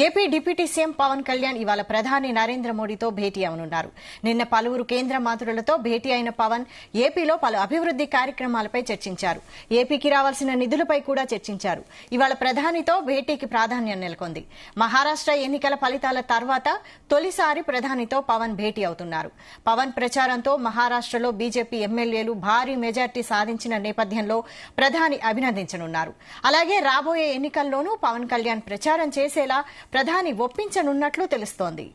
AP deputy CM Pawan Kalyan ఇవాళ ప్రధాని నరేంద్ర మోడీతో భేటీ అవనున్నారు. నిన్న పలువురు కేంద్ర మంత్రులతో భేటీ అయిన పవన్ ఏపీలో పలు అభివృద్ది కార్యక్రమాలపై చర్చించారు. ఏపీకి రావాల్సిన నిధులపై కూడా చర్చించారు. ఇవాళ ప్రధానితో భేటీకి ప్రాధాన్యం నెలకొంది. మహారాష్ట ఎన్నికల ఫలితాల తర్వాత తొలిసారి ప్రధానితో పవన్ భేటీ అవుతున్నారు. పవన్ ప్రచారంతో మహారాష్టలో బీజేపీ ఎమ్మెల్యేలు భారీ మెజార్టీ సాధించిన నేపథ్యంలో ప్రధాని అభినందించనున్నారు. అలాగే రాబోయే ఎన్నికల్లోనూ పవన్ కళ్యాణ్ ప్రచారం చేసేలా ప్రధాని ఒప్పించనున్నట్లు తెలుస్తోంది.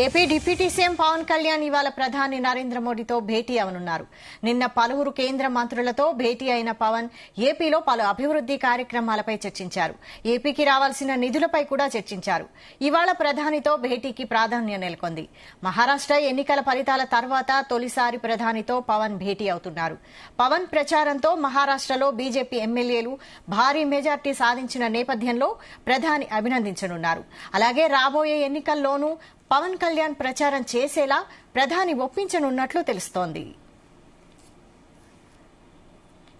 AP deputy CM Pawan Kalyan ఇవాళ ప్రధాని నరేంద్ర మోడీతో భేటీ అవనున్నారు. నిన్న పలువురు కేంద్ర మంత్రులతో భేటీ అయిన పవన్ ఏపీలో పలు అభివృద్ది కార్యక్రమాలపై చర్చించారు. ఏపీకి రావాల్సిన నిధులపై కూడా చర్చించారు. ఇవాళ ప్రధానితో భేటీకి ప్రాధాన్యం నెలకొంది. మహారాష్ట ఎన్నికల ఫలితాల తర్వాత తొలిసారి ప్రధానితో పవన్ భేటీ అవుతున్నారు. పవన్ ప్రచారంతో మహారాష్టలో బీజేపీ ఎమ్మెల్యేలు భారీ మెజార్టీ సాధించిన నేపథ్యంలో ప్రధాని అభినందించనున్నారు. అలాగే రాబోయే ఎన్నికల్లోనూ పవన్ కళ్యాణ్ ప్రచారం చేసేలా ప్రధాని ఒప్పించనున్నట్లు తెలుస్తోంది.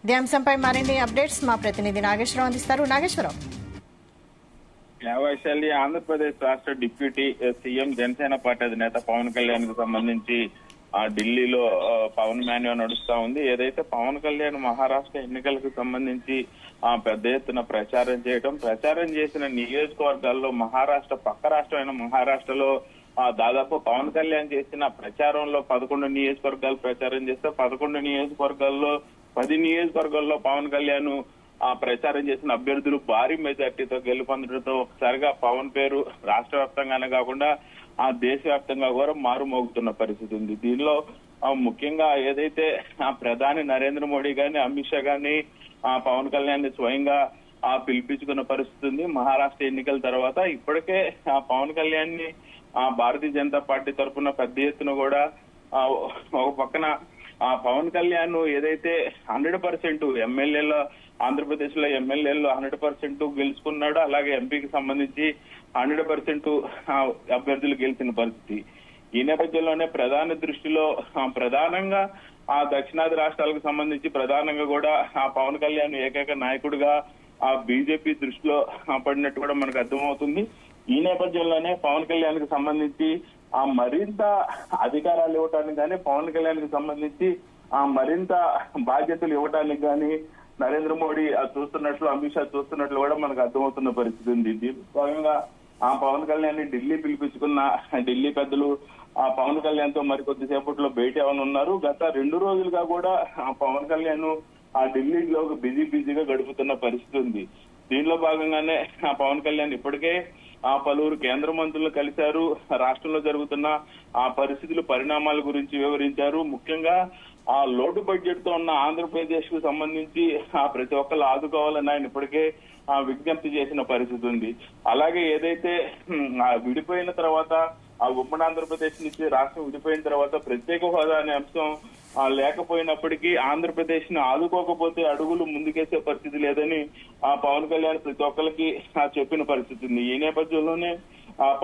ఇదే అంశంపై మరిన్ని అప్డేట్స్ మా ప్రతినిధి నాగేశ్వరరావు అందిస్తారు. నాగేశ్వరరావు, వైశాలి ఆంధ్రప్రదేశ్ రాష్ట్ర డిప్యూటీ సీఎం జనసేన పార్టీ అధినేత పవన్ కళ్యాణ్ కు సంబంధించి ఢిల్లీలో పవన్ మాన్యూ నడుస్తా ఉంది. ఏదైతే పవన్ కళ్యాణ్ మహారాష్ట్ర ఎన్నికలకు సంబంధించి పెద్ద ఎత్తున ప్రచారం చేసిన నియోజకవర్గాల్లో మహారాష్ట్ర పక్క రాష్ట్రమైన మహారాష్ట్రలో దాదాపు పవన్ కళ్యాణ్ చేసిన ప్రచారంలో 11 నియోజకవర్గాలు ప్రచారం చేస్తే 11 నియోజకవర్గాల్లో 10 నియోజకవర్గాల్లో పవన్ కళ్యాణ్ ప్రచారం చేసిన అభ్యర్థులు భారీ మెజార్టీతో గెలుపొందడంతో ఒకసారిగా పవన్ పేరు రాష్ట్ర వ్యాప్తంగానే కాకుండా దేశవ్యాప్తంగా కూడా మారుమోగుతున్న పరిస్థితి ఉంది. దీనిలో ముఖ్యంగా ఏదైతే ప్రధాని నరేంద్ర మోడీ గాని అమిత్ షా గాని పవన్ కళ్యాణ్ స్వయంగా పిలిపించుకున్న పరిస్థితి ఉంది. మహారాష్ట్ర ఎన్నికల తర్వాత ఇప్పటికే పవన్ కళ్యాణ్ ని భారతీయ జనతా పార్టీ తరఫున పెద్ద ఎత్తున కూడా ఒక పక్కన పవన్ కళ్యాణ్ ఏదైతే 100% ఎమ్మెల్యేల ఆంధ్రప్రదేశ్ లో ఎమ్మెల్యేలు 100% గెలుచుకున్నాడు. అలాగే ఎంపీకి సంబంధించి 100% అభ్యర్థులు గెలిచిన పరిస్థితి. ఈ నేపథ్యంలోనే ప్రధాని దృష్టిలో ప్రధానంగా దక్షిణాది రాష్ట్రాలకు సంబంధించి ప్రధానంగా కూడా పవన్ కళ్యాణ్ ఏకైక నాయకుడిగా బీజేపీ దృష్టిలో పడినట్టు కూడా మనకు అర్థమవుతుంది. ఈ నేపథ్యంలోనే పవన్ కళ్యాణ్ కి సంబంధించి మరింత అధికారాలు ఇవ్వటానికి కానీ పవన్ కళ్యాణ్ కి సంబంధించి మరింత బాధ్యతలు ఇవ్వటానికి కానీ నరేంద్ర మోడీ చూస్తున్నట్లు అమిత్ షా చూస్తున్నట్లు కూడా మనకు అర్థమవుతున్న పరిస్థితి ఉంది. దీని భాగంగా పవన్ కళ్యాణ్ ని ఢిల్లీ పిలిపించుకున్న ఢిల్లీ పెద్దలు పవన్ కళ్యాణ్ తో మరికొద్దిసేపట్లో భేటీ అవనున్నారు. గత 2 రోజులుగా కూడా పవన్ కళ్యాణ్ ఢిల్లీలో బిజీగా గడుపుతున్న పరిస్థితి ఉంది. దీనిలో భాగంగానే పవన్ కళ్యాణ్ ఇప్పటికే పలువురు కేంద్ర మంత్రులు కలిశారు. రాష్ట్రంలో జరుగుతున్న పరిస్థితులు పరిణామాల గురించి వివరించారు. ముఖ్యంగా లోటు బడ్జెట్ తో ఉన్న ఆంధ్రప్రదేశ్ కు సంబంధించి ప్రతి ఒక్కరు ఆదుకోవాలని ఆయన ఇప్పటికే విజ్ఞప్తి చేసిన పరిస్థితి ఉంది. అలాగే ఏదైతే విడిపోయిన తర్వాత ఉమ్మడి ఆంధ్రప్రదేశ్ నుంచి రాష్ట్రం విడిపోయిన తర్వాత ప్రత్యేక హోదా అనే అంశం లేకపోయినప్పటికీ ఆంధ్రప్రదేశ్ ని ఆదుకోకపోతే అడుగులు ముందుకేసే పరిస్థితి లేదని పవన్ కళ్యాణ్ ప్రతి ఒక్కరికి చెప్పిన పరిస్థితి ఉంది. ఈ నేపథ్యంలోనే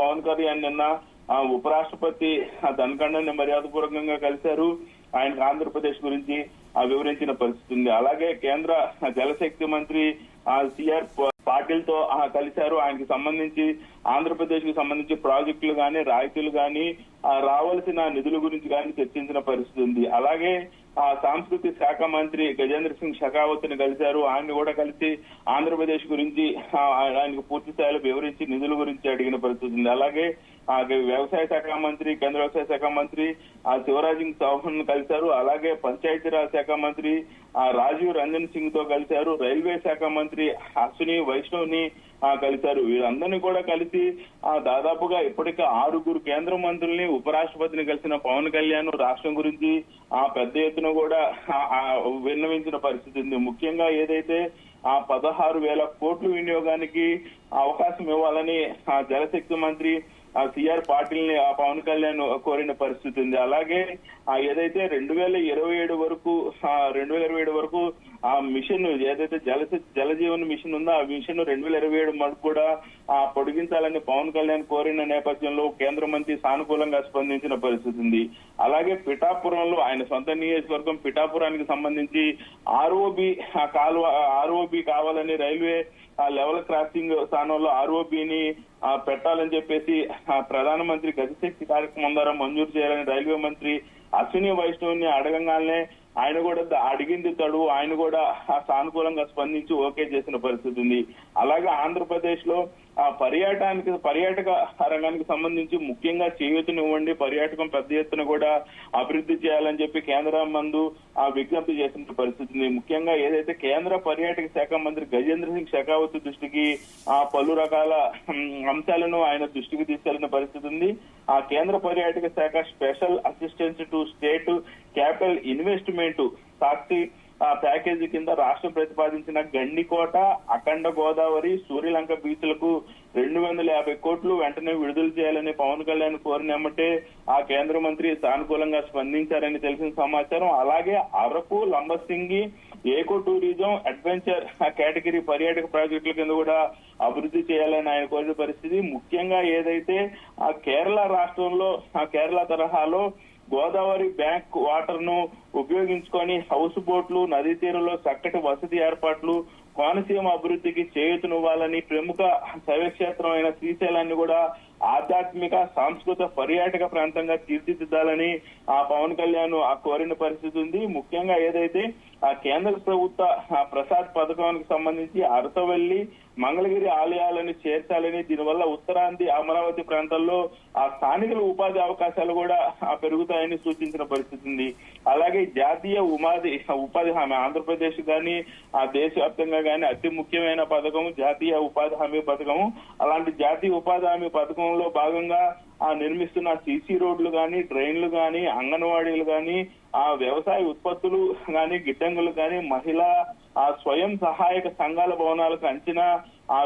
పవన్ కళ్యాణ్ నిన్న ఉపరాష్ట్రపతి ధనఖండాన్ని మర్యాదపూర్వకంగా కలిశారు. ఆయనకు ఆంధ్రప్రదేశ్ గురించి వివరించిన పరిస్థితి ఉంది. అలాగే కేంద్ర జలశక్తి మంత్రి సిఆర్ పాటిల్ తో కలిశారు. ఆయనకి సంబంధించి ఆంధ్రప్రదేశ్ కి సంబంధించి ప్రాజెక్టులు గాని రాయితీలు గాని రావాల్సిన నిధుల గురించి కానీ చర్చించిన పరిస్థితి ఉంది. అలాగే సాంస్కృతిక శాఖ మంత్రి గజేంద్ర సింగ్ షెకావత్ ని కలిశారు. ఆయన్ని కూడా కలిసి ఆంధ్రప్రదేశ్ గురించి ఆయనకు పూర్తి స్థాయిలో వివరించి నిధుల గురించి అడిగిన పరిస్థితి ఉంది. అలాగే వ్యవసాయ శాఖ మంత్రి కేంద్ర వ్యవసాయ శాఖ మంత్రి శివరాజ్ సింగ్ చౌహాన్ కలిశారు. అలాగే పంచాయతీరాజ్ శాఖ మంత్రి రాజీవ్ రంజన్ సింగ్ తో కలిశారు. రైల్వే శాఖ మంత్రి అశ్విని వైష్ణవ్ ని కలిశారు. వీరందరినీ కూడా కలిసి దాదాపుగా ఇప్పటికే 6 కేంద్ర మంత్రుల్ని ఉపరాష్ట్రపతిని కలిసిన పవన్ కళ్యాణ్ రాష్ట్రం గురించి పెద్ద ఎత్తున కూడా విన్నవించిన పరిస్థితి ఉంది. ముఖ్యంగా ఏదైతే 16,000 కోట్ల వినియోగానికి అవకాశం ఇవ్వాలని జలశక్తి మంత్రి సిఆర్ పాటిల్ ని పవన్ కళ్యాణ్ కోరిన పరిస్థితి ఉంది. అలాగే ఏదైతే 2027 వరకు ఆ మిషన్ ఏదైతే జలజీవన్ మిషన్ ఉందో ఆ మిషన్ 2027 వరకు కూడా పొడిగించాలని పవన్ కళ్యాణ్ కోరిన నేపథ్యంలో కేంద్ర మంత్రి సానుకూలంగా స్పందించిన పరిస్థితి ఉంది. అలాగే పిఠాపురంలో ఆయన సొంత నియోజకవర్గం పిఠాపురానికి సంబంధించి ఆర్ఓబి కావాలని రైల్వే లెవెల్ క్రాసింగ్ స్థానంలో ఆర్ఓబిని పెట్టాలని చెప్పేసి ప్రధానమంత్రి గతిశక్తి కార్యక్రమం ద్వారా మంజూరు చేయాలని రైల్వే మంత్రి అశ్విని వైష్ణవ్ని అడగంగానే ఆయన కూడా అడిగింది తడు ఆయన కూడా సానుకూలంగా స్పందించి ఓకే చేసిన పరిస్థితి ఉంది. అలాగే ఆంధ్రప్రదేశ్ లో పర్యాటక రంగానికి సంబంధించి ముఖ్యంగా చేయూతనివ్వండి, పర్యాటకం పెద్ద ఎత్తున కూడా అభివృద్ధి చేయాలని చెప్పి కేంద్రం ముందు విజ్ఞప్తి చేసిన పరిస్థితి ఉంది. ముఖ్యంగా ఏదైతే కేంద్ర పర్యాటక శాఖ మంత్రి గజేంద్ర సింగ్ షెకావత్ దృష్టికి పలు రకాల అంశాలను ఆయన దృష్టికి తీసుకెళ్లిన పరిస్థితి ఉంది. ఆ కేంద్ర పర్యాటక శాఖ special assistance to state capital investment Sakshi package కింద రాష్ట్రం ప్రతిపాదించిన గండికోట, అఖండ గోదావరి, సూర్యలంక బీచ్లకు 250 కోట్లు వెంటనే విడుదల చేయాలని పవన్ కళ్యాణ్ కోరినమ్మటే ఆ కేంద్ర మంత్రి సానుకూలంగా స్పందించారని తెలిసిన సమాచారం. అలాగే అరకు, లంబసింగి, ఏకో టూరిజం, అడ్వెంచర్ కేటగిరీ పర్యాటక ప్రాజెక్టుల కింద కూడా అభివృద్ధి చేయాలని ఆయన కోరిన పరిస్థితి. ముఖ్యంగా ఏదైతే ఆ కేరళ రాష్ట్రంలో కేరళ తరహాలో గోదావరి బ్యాంక్ వాటర్ ను ఉపయోగించుకొని హౌస్ బోట్లు, నదీ తీరంలో చక్కటి వసతి ఏర్పాట్లు, కోనసీమ అభివృద్ధికి చేయూతనివ్వాలని ప్రముఖ శైవక్షేత్రమైన శ్రీశైలాన్ని కూడా ఆధ్యాత్మిక సాంస్కృతిక పర్యాటక ప్రాంతంగా తీర్చిదిద్దాలని పవన్ కళ్యాణ్ కోరిన పరిస్థితి ఉంది. ముఖ్యంగా ఏదైతే కేంద్ర ప్రభుత్వ ప్రసాద్ పథకానికి సంబంధించి అరసవల్లి, మంగళగిరి ఆలయాలను చేర్చాలని, దీనివల్ల ఉత్తరాంధ్ర అమరావతి ప్రాంతాల్లో స్థానికుల ఉపాధి అవకాశాలు కూడా పెరుగుతాయని సూచించిన పరిస్థితి ఉంది. అలాగే జాతీయ ఉపాధి హామీ ఆంధ్రప్రదేశ్ గాని దేశవ్యాప్తంగా గాని అతి ముఖ్యమైన పథకం జాతీయ ఉపాధి హామీ పథకం. అలాంటి జాతీయ ఉపాధి హామీ పథకంలో భాగంగా నిర్మిస్తున్న సీసీ రోడ్లు గాని, ట్రైన్లు గాని, అంగన్వాడీలు గాని, వ్యవసాయ ఉత్పత్తులు గాని, గిడ్డంగులు గాని, మహిళా స్వయం సహాయక సంఘాల భవనాలకు అంచనా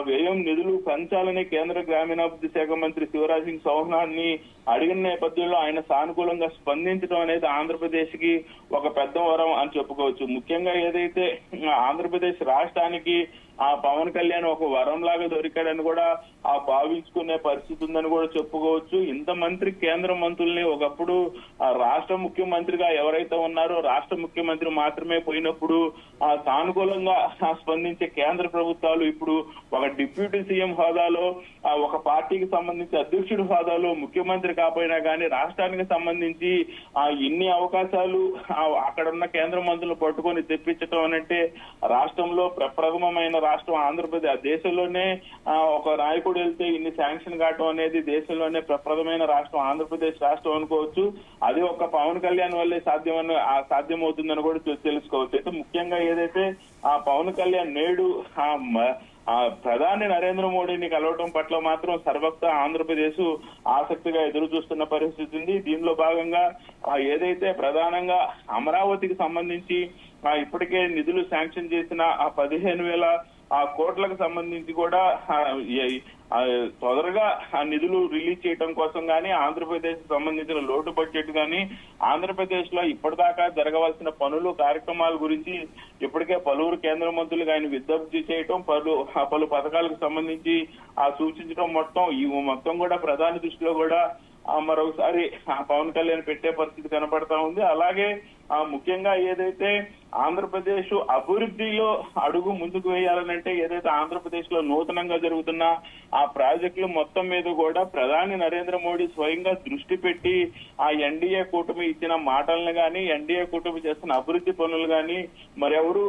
వ్యయం నిధులు పెంచాలని కేంద్ర గ్రామీణాభివృద్ధి శాఖ మంత్రి శివరాజ్ సింగ్ చౌహాన్ని అడిగిన నేపథ్యంలో ఆయన సానుకూలంగా స్పందించడం అనేది ఆంధ్రప్రదేశ్ కి ఒక పెద్ద వరం అని చెప్పుకోవచ్చు. ముఖ్యంగా ఏదైతే ఆంధ్రప్రదేశ్ రాష్ట్రానికి పవన్ కళ్యాణ్ ఒక వరం లాగా దొరికాడని కూడా భావించుకునే పరిస్థితి ఉందని కూడా చెప్పుకోవచ్చు. ఇంత మంత్రి కేంద్ర మంత్రుల్ని ఒకప్పుడు రాష్ట్ర ముఖ్యమంత్రిగా ఎవరైతే ఉన్నారో రాష్ట్ర ముఖ్యమంత్రి మాత్రమే పోయినప్పుడు సానుకూలంగా స్పందించే కేంద్ర ప్రభుత్వాలు ఇప్పుడు ఒక డిప్యూటీ సీఎం హోదాలో, ఒక పార్టీకి సంబంధించి అధ్యక్షుడి హోదాలో ముఖ్యమంత్రి కాకపోయినా కానీ రాష్ట్రానికి సంబంధించి ఇన్ని అవకాశాలు అక్కడున్న కేంద్ర మంత్రులు పట్టుకొని తెప్పించడం అంటే రాష్ట్రంలో ప్రప్రథమమైన రాష్ట్రం ఆంధ్రప్రదేశ్. దేశంలోనే ఒక నాయకుడు వెళ్తే ఇన్ని శాంక్షన్ కావటం అనేది దేశంలోనే ప్రప్రథమైన రాష్ట్రం ఆంధ్రప్రదేశ్ రాష్ట్రం అనుకోవచ్చు. అది ఒక పవన్ కళ్యాణ్ వల్లే సాధ్యమవుతుందని కూడా తెలుసుకోవచ్చు. అయితే ముఖ్యంగా ఏదైతే పవన్ కళ్యాణ్ నేడు ప్రధాని నరేంద్ర మోడీని కలవటం పట్ల మాత్రం సర్వత్రా ఆంధ్రప్రదేశ్ ఆసక్తిగా ఎదురు చూస్తున్న పరిస్థితి ఉంది. దీనిలో భాగంగా ఏదైతే ప్రధానంగా అమరావతికి సంబంధించి ఇప్పటికే నిధులు శాంక్షన్ చేసిన 15,000 కోట్లకు సంబంధించి కూడా తొందరగా నిధులు రిలీజ్ చేయడం కోసం గానీ, ఆంధ్రప్రదేశ్ సంబంధించిన లోటు బడ్జెట్ గానీ, ఆంధ్రప్రదేశ్ లో ఇప్పటిదాకా జరగవలసిన పనులు కార్యక్రమాల గురించి ఇప్పటికే పలువురు కేంద్ర మంత్రులు ఆయన విజ్ఞప్తి చేయటం, పలు పథకాలకు సంబంధించి సూచించడం మొత్తం కూడా ప్రధాని దృష్టిలో కూడా మరొకసారి పవన్ కళ్యాణ్ పెట్టే పరిస్థితి కనపడతా ఉంది. అలాగే ముఖ్యంగా ఏదైతే ఆంధ్రప్రదేశ్ అభివృద్ధిలో అడుగు ముందుకు వేయాలనంటే ఏదైతే ఆంధ్రప్రదేశ్ లో నూతనంగా జరుగుతున్న ప్రాజెక్టులు మొత్తం మీద కూడా ప్రధాని నరేంద్ర మోడీ స్వయంగా దృష్టి పెట్టి ఎన్డీఏ కూటమి ఇచ్చిన మాటలను గాని, ఎన్డీఏ కూటమి చేస్తున్న అభివృద్ధి పనులు గాని మరెవరు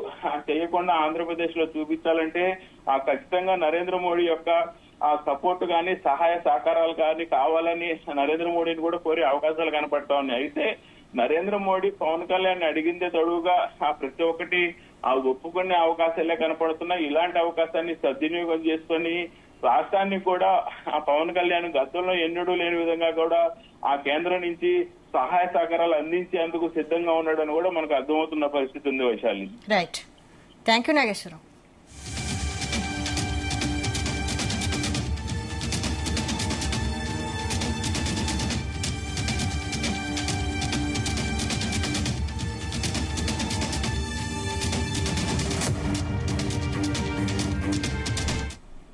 చేయకుండా ఆంధ్రప్రదేశ్ లో చూపించాలంటే ఖచ్చితంగా నరేంద్ర మోడీ యొక్క సపోర్ట్ గాని, సహాయ సహకారాలు గాని కావాలని నరేంద్ర మోడీని కూడా కోరే అవకాశాలు కనపడతా ఉన్నాయి. అయితే నరేంద్ర మోడీ పవన్ కళ్యాణ్ అడిగిందే తడువుగా ప్రతి ఒక్కటి ఒప్పుకునే అవకాశాలే కనపడుతున్నాయి. ఇలాంటి అవకాశాన్ని సద్వినియోగం చేసుకొని రాష్ట్రాన్ని కూడా పవన్ కళ్యాణ్ గతంలో ఎన్నడూ లేని విధంగా కూడా కేంద్రం నుంచి సహాయ సహకారాలు అందించేందుకు సిద్ధంగా ఉన్నాడని కూడా మనకు అర్థమవుతున్న పరిస్థితి ఉంది. Vaishali. Right. Thank you Nageswararao.